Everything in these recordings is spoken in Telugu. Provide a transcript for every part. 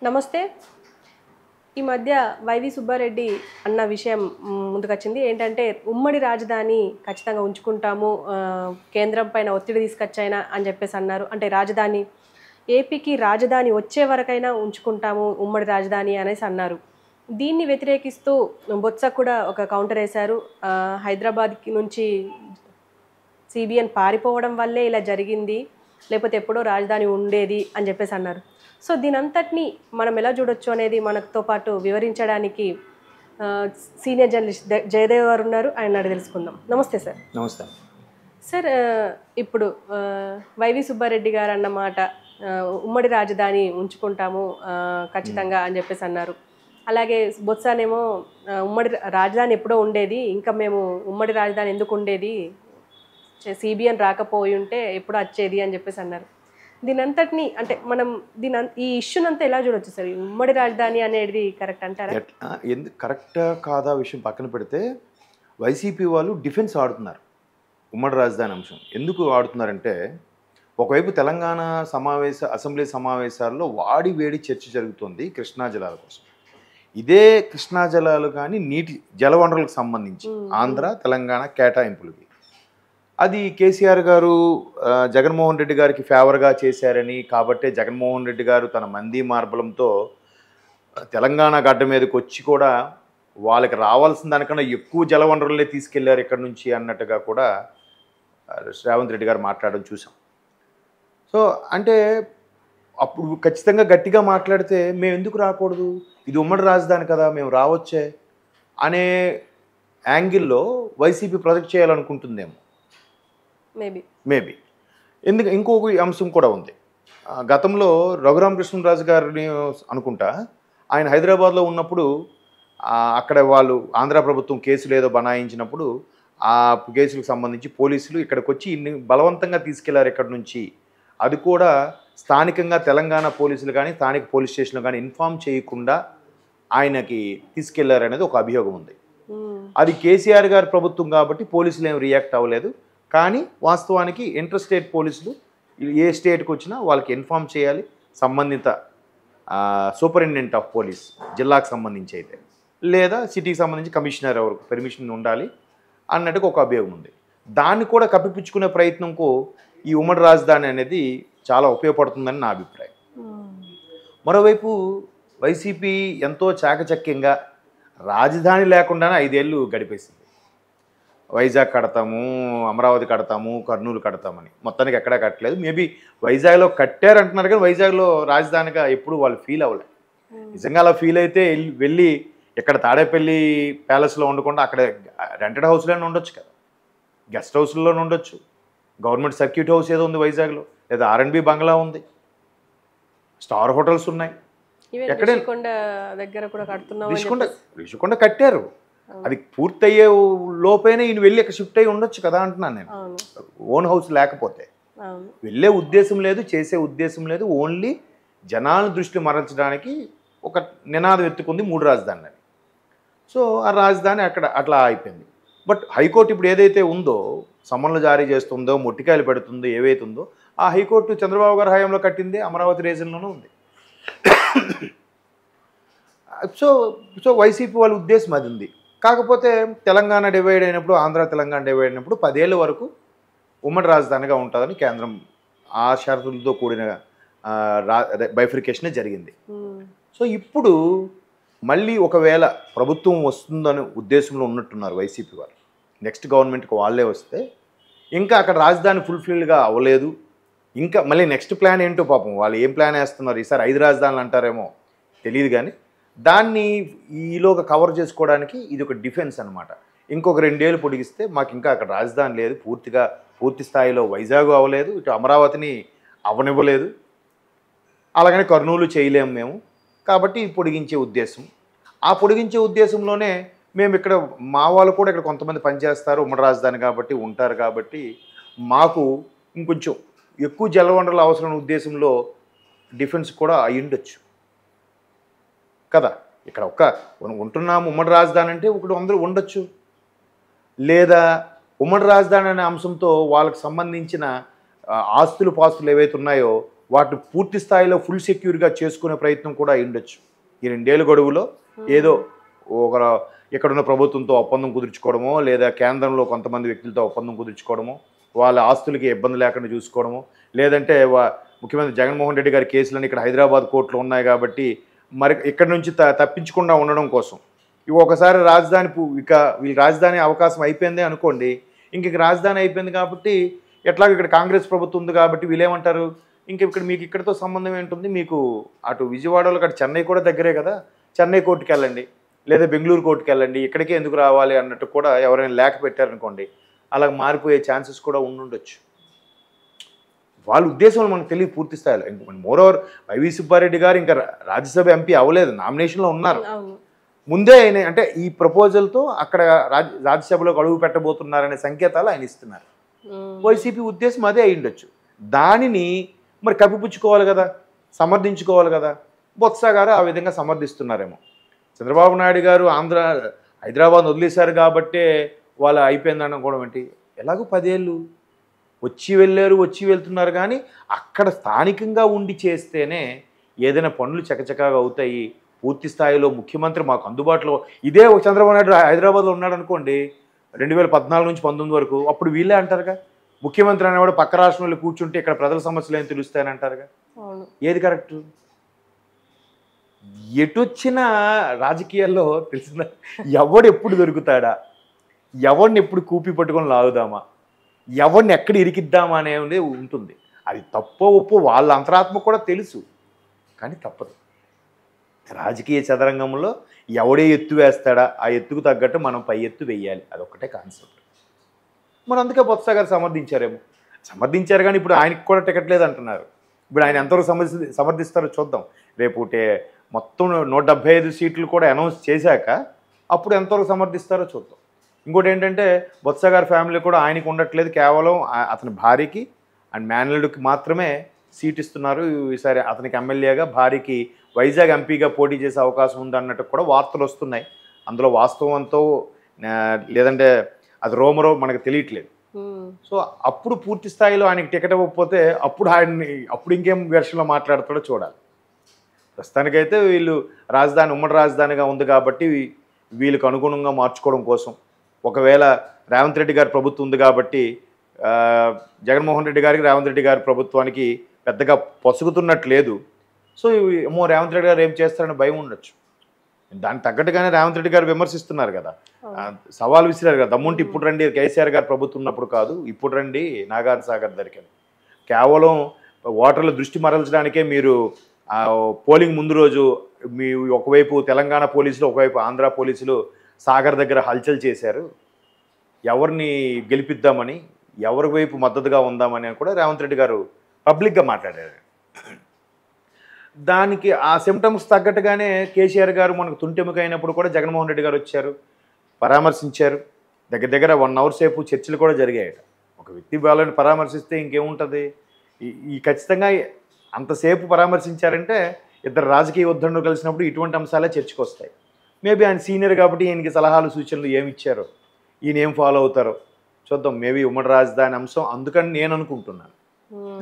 నమస్తే. ఈ మధ్య వైవి సుబ్బారెడ్డి అన్న విషయం ముందుకొచ్చింది. ఏంటంటే ఉమ్మడి రాజధాని ఖచ్చితంగా ఉంచుకుంటాము, కేంద్రం పైన ఒత్తిడి తీసుకొచ్చైనా అని చెప్పేసి అన్నారు. అంటే రాజధాని ఏపీకి రాజధాని వచ్చే వరకైనా ఉంచుకుంటాము ఉమ్మడి రాజధాని అనేసి అన్నారు. దీన్ని వ్యతిరేకిస్తూ బొత్స కూడా ఒక కౌంటర్ వేశారు. హైదరాబాద్కి నుంచి సిబిఎన్ పారిపోవడం వల్లే ఇలా జరిగింది, లేకపోతే ఎప్పుడో రాజధాని ఉండేది అని చెప్పేసి అన్నారు. సో దీనంతటినీ మనం ఎలా చూడొచ్చు అనేది మనతో పాటు వివరించడానికి సీనియర్ జర్నలిస్ట్ జయదేవ్ గారు ఉన్నారు. ఆయన అడిగి తెలుసుకుందాం. నమస్తే సార్. నమస్తే సార్. ఇప్పుడు వైవి సుబ్బారెడ్డి గారు అన్నమాట ఉమ్మడి రాజధాని ఉంచుకుంటాము ఖచ్చితంగా అని చెప్పేసి అన్నారు. అలాగే బొత్సానేమో ఉమ్మడి రాజధాని ఎప్పుడో ఉండేది, ఇంకా మేము ఉమ్మడి రాజధాని ఎందుకు ఉండేది, సిబిఎన్ రాకపోయి ఉంటే ఎప్పుడో వచ్చేది అని చెప్పేసి అన్నారు. దీనంతటిని అంటే మనం ఈ ఇష్యూనంతా ఎలా చూడొచ్చు సార్? ఉమ్మడి రాజధాని అనేది కరెక్ట్ అంటారా? కరెక్ట్ కాదా విషయం పక్కన పెడితే వైసీపీ వాళ్ళు డిఫెన్స్ ఆడుతున్నారు ఉమ్మడి రాజధాని అంశం. ఎందుకు ఆడుతున్నారంటే ఒకవైపు తెలంగాణ అసెంబ్లీ సమావేశాల్లో వాడి వేడి చర్చ జరుగుతుంది కృష్ణా జలాల కోసం. ఇదే కృష్ణా జలాలు కానీ నీటి జలవనరులకు సంబంధించి ఆంధ్ర తెలంగాణ కేటాయింపులకి అది కేసీఆర్ గారు జగన్మోహన్ రెడ్డి గారికి ఫేవర్గా చేశారని, కాబట్టే జగన్మోహన్ రెడ్డి గారు తన మంది మార్బలంతో తెలంగాణ గడ్డ మీదకి వచ్చి కూడా వాళ్ళకి రావాల్సిన దానికన్నా ఎక్కువ జలవనరులే తీసుకెళ్లారు ఇక్కడ నుంచి అన్నట్టుగా కూడా రేవంత్ రెడ్డి గారు మాట్లాడడం చూసాం. సో అంటే అప్పుడు ఖచ్చితంగా గట్టిగా మాట్లాడితే మేము ఎందుకు రాకూడదు, ఇది ఉమ్మడి రాజధాని కదా మేము రావచ్చే అనే యాంగిల్లో వైసీపీ ప్రొజెక్ట్ చేయాలనుకుంటుందేమో మేబీ. ఇంకొక అంశం కూడా ఉంది. గతంలో రఘురామకృష్ణరాజు గారిని అనుకుంటా, ఆయన హైదరాబాద్లో ఉన్నప్పుడు అక్కడ వాళ్ళు ఆంధ్ర ప్రభుత్వం కేసులు ఏదో బనాయించినప్పుడు ఆ కేసులకు సంబంధించి పోలీసులు ఇక్కడికి వచ్చి ఇన్ని బలవంతంగా తీసుకెళ్లారు ఇక్కడ నుంచి, అది కూడా స్థానికంగా తెలంగాణ పోలీసులు కానీ స్థానిక పోలీస్ స్టేషన్లు కానీ ఇన్ఫామ్ చేయకుండా ఆయనకి తీసుకెళ్లారనేది ఒక అభియోగం ఉంది. అది కేసీఆర్ గారి ప్రభుత్వం కాబట్టి పోలీసులు ఏం రియాక్ట్ అవ్వలేదు. కానీ వాస్తవానికి ఇంటర్ స్టేట్ పోలీసులు ఏ స్టేట్కి వచ్చినా వాళ్ళకి ఇన్ఫామ్ చేయాలి, సంబంధిత సూపరింటెండెంట్ ఆఫ్ పోలీస్ జిల్లాకు సంబంధించి అయితే, లేదా సిటీకి సంబంధించి కమిషనర్ ఎవరికి పర్మిషన్ ఉండాలి అన్నట్టుగా ఒక అభియోగం ఉంది. దాన్ని కూడా కప్పిపుచ్చుకునే ప్రయత్నంకు ఈ ఉమ్మడి రాజధాని అనేది చాలా ఉపయోగపడుతుందని నా అభిప్రాయం. మరోవైపు వైసీపీ ఎంతో చాకచక్యంగా రాజధాని లేకుండానే 5 ఏళ్ళు గడిపేసింది. వైజాగ్ కడతాము, అమరావతి కడతాము, కర్నూలు కడతామని, మొత్తానికి ఎక్కడా కట్టలేదు. మేబీ వైజాగ్లో కట్టారంటున్నారు కానీ వైజాగ్లో రాజధానిగా ఎప్పుడు వాళ్ళు ఫీల్ అవ్వలేదు. నిజంగా అలా ఫీల్ అయితే వెళ్ళి ఇక్కడ తాడేపల్లి ప్యాలెస్లో ఉండకుండా అక్కడ రెంటెడ్ హౌస్లోనే ఉండొచ్చు కదా, గెస్ట్ హౌస్లోనే ఉండొచ్చు. గవర్నమెంట్ సర్క్యూట్ హౌస్ ఏదో ఉంది వైజాగ్లో, లేదా R&B బంగ్లా ఉంది, స్టార్ హోటల్స్ ఉన్నాయి. ఎక్కడే రిషికొండ కట్టారు, అది పూర్తయ్యే లోపైనా ఈయన వెళ్ళి అక్కడ షిఫ్ట్ అయ్యి ఉండొచ్చు కదా అంటున్నాను నేను. ఓన్ హౌస్ లేకపోతే వెళ్ళే ఉద్దేశం లేదు, చేసే ఉద్దేశం లేదు. ఓన్లీ జనాలను దృష్టి మరల్చడానికి ఒక నినాదం ఎత్తుకుంది 3 రాజధాని అని. సో ఆ రాజధాని అక్కడ అట్లా అయిపోయింది. బట్ హైకోర్టు ఇప్పుడు ఏదైతే ఉందో, సమన్లు జారీ చేస్తుందో, మొట్టికాయలు పెడుతుందో, ఏవైతే ఉందో ఆ హైకోర్టు చంద్రబాబు గారి హయాంలో కట్టింది అమరావతి రీజన్లోనే ఉంది. సో వైసీపీ వాళ్ళ ఉద్దేశం అది ఉంది. కాకపోతే తెలంగాణ డివైడ్ అయినప్పుడు, ఆంధ్ర తెలంగాణ డివైడ్ అయినప్పుడు 10 ఏళ్ళ వరకు ఉమ్మడి రాజధానిగా ఉంటుందని కేంద్రం ఆ షరతులతో కూడిన బైఫికేషనే జరిగింది. సో ఇప్పుడు మళ్ళీ ఒకవేళ ప్రభుత్వం వస్తుందని ఉద్దేశంలో ఉన్నట్టున్నారు వైసీపీ వారు. నెక్స్ట్ గవర్నమెంట్కి వాళ్ళే వస్తే ఇంకా అక్కడ రాజధాని ఫుల్ఫిల్గా అవ్వలేదు, ఇంకా మళ్ళీ నెక్స్ట్ ప్లాన్ ఏంటో పాపం వాళ్ళు ఏం ప్లాన్ వేస్తున్నారు, ఈసారి 5 రాజధానులు అంటారేమో తెలియదు. కానీ దాన్ని ఈలోగా కవర్ చేసుకోవడానికి ఇది ఒక డిఫెన్స్ అనమాట. ఇంకొక 2 ఏళ్ళు పొడిగిస్తే మాకు ఇంకా అక్కడ రాజధాని లేదు, పూర్తి స్థాయిలో వైజాగ్ అవ్వలేదు, ఇటు అమరావతిని అవ్వనివ్వలేదు, అలాగనే కర్నూలు చేయలేము మేము, కాబట్టి పొడిగించే ఉద్దేశం. ఆ పొడిగించే ఉద్దేశంలోనే మేము ఇక్కడ మా వాళ్ళు కూడా ఇక్కడ కొంతమంది పనిచేస్తారు, ఉమ్మడి రాజధాని కాబట్టి ఉంటారు, కాబట్టి మాకు ఇంకొంచెం ఎక్కువ జలవనరుల అవసరం ఉద్దేశంలో డిఫెన్స్ కూడా అయ్యుండొచ్చు కదా. ఇక్కడ ఉంటున్నాము ఉమ్మడి రాజధాని అంటే ఒకటి అందరూ ఉండొచ్చు, లేదా ఉమ్మడి రాజధాని అనే అంశంతో వాళ్ళకి సంబంధించిన ఆస్తులు పాస్తులు ఏవైతే ఉన్నాయో వాటిని పూర్తి స్థాయిలో ఫుల్ సెక్యూర్గా చేసుకునే ప్రయత్నం కూడా అయి ఉండొచ్చు. ఈ 2 ఏళ్ల గడువులో ఏదో ఒక ఇక్కడున్న ప్రభుత్వంతో ఒప్పందం కుదుర్చుకోవడమో, లేదా కేంద్రంలో కొంతమంది వ్యక్తులతో ఒప్పందం కుదుర్చుకోవడమో, వాళ్ళ ఆస్తులకి ఇబ్బంది లేకుండా చూసుకోవడమో, లేదంటే ముఖ్యమంత్రి జగన్మోహన్ రెడ్డి గారి కేసులన్నీ ఇక్కడ హైదరాబాద్ కోర్టులో ఉన్నాయి కాబట్టి మరి ఇక్కడ నుంచి తప్పించకుండా ఉండడం కోసం ఇవి ఒకసారి రాజధాని ఇక వీళ్ళ రాజధాని అవకాశం అయిపోయింది అనుకోండి, ఇంక రాజధాని అయిపోయింది కాబట్టి ఎట్లాగో ఇక్కడ కాంగ్రెస్ ప్రభుత్వం ఉంది కాబట్టి వీళ్ళేమంటారు, ఇక్కడ మీకు ఇక్కడితో సంబంధం ఏంటుంది, మీకు అటు విజయవాడలో అటు చెన్నై కూడా దగ్గరే కదా, చెన్నై కోర్టుకి వెళ్ళండి లేదా బెంగళూరు కోర్టుకి వెళ్ళండి, ఇక్కడికే ఎందుకు రావాలి అన్నట్టు కూడా ఎవరైనా లేఖ పెట్టారనుకోండి, అలా మారిపోయే ఛాన్సెస్ కూడా ఉండొచ్చు. వాళ్ళ ఉద్దేశంలో మనకు తెలియదు పూర్తి స్థాయిలో. మోరోవర్ వైవి సుబ్బారెడ్డి గారు ఇంకా రాజ్యసభ ఎంపీ అవ్వలేదు, నామినేషన్లో ఉన్నారు. ముందే ఆయన అంటే ఈ ప్రపోజల్తో అక్కడ రాజ్యసభలోకి అడుగు పెట్టబోతున్నారనే సంకేతాలు ఆయన ఇస్తున్నారు. వైసీపీ ఉద్దేశం అదే అయి ఉండొచ్చు. దానిని మరి కప్పిపుచ్చుకోవాలి కదా, సమర్థించుకోవాలి కదా. బొత్స గారు ఆ విధంగా సమర్థిస్తున్నారేమో. చంద్రబాబు నాయుడు గారు హైదరాబాద్ వదిలేశారు కాబట్టే వాళ్ళు అయిపోయింది అనుకోవడం ఏంటి? ఎలాగో 10 ఏళ్ళు వచ్చి వెళ్తున్నారు కానీ అక్కడ స్థానికంగా ఉండి చేస్తేనే ఏదైనా పనులు చకచకాగా అవుతాయి. పూర్తి స్థాయిలో ముఖ్యమంత్రి మాకు అందుబాటులో ఇదే చంద్రబాబు నాయుడు హైదరాబాద్లో ఉన్నాడు అనుకోండి 2014 నుంచి 19 వరకు, అప్పుడు వీళ్ళే అంటారుగా ముఖ్యమంత్రి అనేవాడు పక్క రాష్ట్రంలో కూర్చుంటే ఇక్కడ ప్రజల సమస్యలు ఏం తెలుస్తాయని అంటారుగా. ఏది కరెక్టు? ఎటొచ్చిన రాజకీయాల్లో తెలిసిన ఎవడు ఎప్పుడు దొరుకుతాడా, ఎవరిని ఎప్పుడు కూపి పట్టుకొని లాగుదామా, ఎవరిని ఎక్కడ ఇరికిద్దామా అనేది ఉంటుంది. అది తప్పో ఒప్పో వాళ్ళ అంతరాత్మ కూడా తెలుసు, కానీ తప్పదు. రాజకీయ చదరంగంలో ఎవడే ఎత్తు వేస్తాడా ఆ ఎత్తుకు తగ్గట్టు మనం పై ఎత్తు వేయాలి, అదొక్కటే కాన్సెప్ట్. మనం అందుకే బొత్స గారు సమర్థించారు కానీ ఇప్పుడు ఆయనకి కూడా టికెట్ లేదు అంటున్నారు. ఇప్పుడు ఆయన ఎంతవరకు సమర్థిస్తారో చూద్దాం. రేపు మొత్తం 175 సీట్లు కూడా అనౌన్స్ చేశాక అప్పుడు ఎంతవరకు సమర్థిస్తారో చూద్దాం. ఇంకోటి ఏంటంటే బొత్స గారి ఫ్యామిలీ కూడా ఆయనకు ఉండట్లేదు, కేవలం అతని భార్యకి అండ్ మేనల్లుడికి మాత్రమే సీట్ ఇస్తున్నారు. ఈసారి అతనికి ఎమ్మెల్యేగా, భార్యకి వైజాగ్ ఎంపీగా పోటీ చేసే అవకాశం ఉందన్నట్టు కూడా వార్తలు వస్తున్నాయి. అందులో వాస్తవంతో లేదంటే అది రోమరో మనకు తెలియట్లేదు. సో అప్పుడు పూర్తి స్థాయిలో ఆయనకి టికెట్ ఇవ్వకపోతే అప్పుడు ఇంకేం వెర్షన్లో మాట్లాడతాడో చూడాలి. ప్రస్తుతానికైతే వీళ్ళు ఉమ్మడి రాజధానిగా ఉంది కాబట్టి వీళ్ళకి అనుగుణంగా మార్చుకోవడం కోసం, ఒకవేళ రేవంత్ రెడ్డి గారి ప్రభుత్వం ఉంది కాబట్టి జగన్మోహన్ రెడ్డి గారికి రేవంత్ రెడ్డి గారి ప్రభుత్వానికి పెద్దగా పొసుగుతున్నట్టు లేదు. సో రేవంత్ రెడ్డి గారు ఏం చేస్తారని భయం ఉండొచ్చు. దానికి తగ్గట్టుగానే రేవంత్ రెడ్డి గారు విమర్శిస్తున్నారు కదా, సవాల్ విసిరారు కదా, దమ్ముంటే ఇప్పుడు రండి కేసీఆర్ గారు ప్రభుత్వం ఉన్నప్పుడు కాదు, ఇప్పుడు రండి నాగార్జున సాగర్ దగ్గరికి. కేవలం ఓటర్ల దృష్టి మరల్చడానికే మీరు పోలింగ్ ముందు రోజు మీ ఒకవైపు తెలంగాణ పోలీసులు, ఒకవైపు ఆంధ్ర పోలీసులు సాగర్ దగ్గర హల్చల్ చేశారు. ఎవరిని గెలిపిద్దామని, ఎవరి వైపు మద్దతుగా ఉందామని కూడా రేవంత్ రెడ్డి గారు పబ్లిక్గా మాట్లాడారు. దానికి ఆ సిమ్టమ్స్ తగ్గట్టుగానే కేసీఆర్ గారు మనకు తుంటెముక అయినప్పుడు కూడా జగన్మోహన్ రెడ్డి గారు వచ్చారు, పరామర్శించారు. దగ్గర 1 అవర్ సేపు చర్చలు కూడా జరిగాయట. ఒక వ్యక్తి వాళ్ళని పరామర్శిస్తే ఇంకేముంటుంది, ఈ ఖచ్చితంగా అంతసేపు పరామర్శించారంటే ఇద్దరు రాజకీయ ఉద్దండులు కలిసినప్పుడు ఇటువంటి అంశాలే చర్చకు వస్తాయి. మేబీ ఆయన సీనియర్ కాబట్టి ఈయనకి సలహాలు సూచనలు ఏమి ఇచ్చారో, ఈయన ఏం ఫాలో అవుతారో చూద్దాం. మేబీ ఉమ్మడి రాజధాని అంశం అందుకని నేను అనుకుంటున్నాను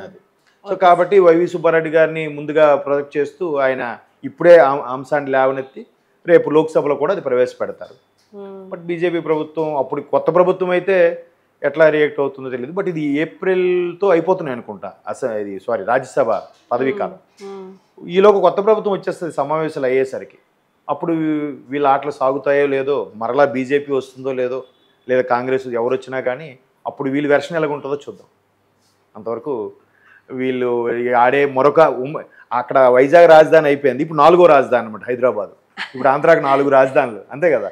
అది. సో కాబట్టి వైవి సుబ్బారెడ్డి గారిని ముందుగా ప్రొజెక్ట్ చేస్తూ ఆయన ఇప్పుడే అంశాన్ని లేవనెత్తి రేపు లోక్సభలో కూడా అది ప్రవేశపెడతారు. బట్ బీజేపీ ప్రభుత్వం అప్పుడు కొత్త ప్రభుత్వం అయితే ఎట్లా రియాక్ట్ అవుతుందో తెలియదు. బట్ ఇది ఏప్రిల్తో అయిపోతున్నాయి అనుకుంటా రాజ్యసభ పదవీకాలం. ఈలోగా కొత్త ప్రభుత్వం వచ్చేస్తుంది సమావేశాలు అయ్యేసరికి. అప్పుడు వీళ్ళ ఆటలు సాగుతాయో లేదో, మరలా బీజేపీ వస్తుందో లేదో, లేదా కాంగ్రెస్ ఎవరు వచ్చినా కానీ అప్పుడు వీళ్ళ వెర్షన్ ఎలాగుంటుందో చూద్దాం. అంతవరకు వీళ్ళు ఆడే అక్కడ వైజాగ్ రాజధాని అయిపోయింది, ఇప్పుడు 4వ రాజధాని అనమాట హైదరాబాద్. ఇప్పుడు ఆంధ్రాకి 4 రాజధానులు అంతే కదా.